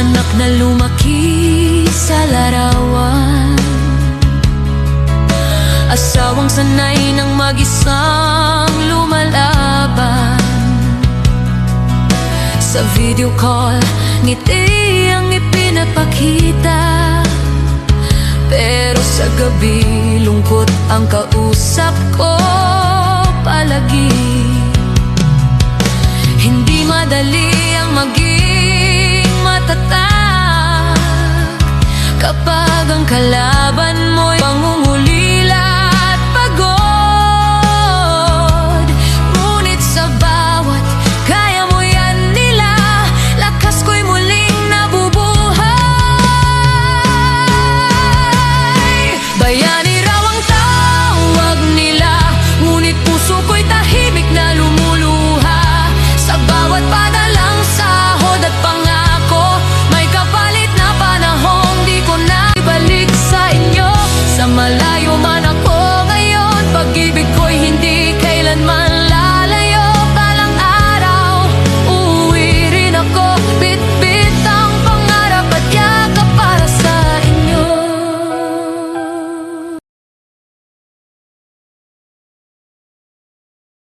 anak na lumaki sa larawan, asawang sanay ng mag-isang lumalaban. Sa video call, ngiti ang ipinapakita, pero sa gabi, lungkot ang kausap ko palagi. Hindi madali ang maging matatag kapag ang kalaban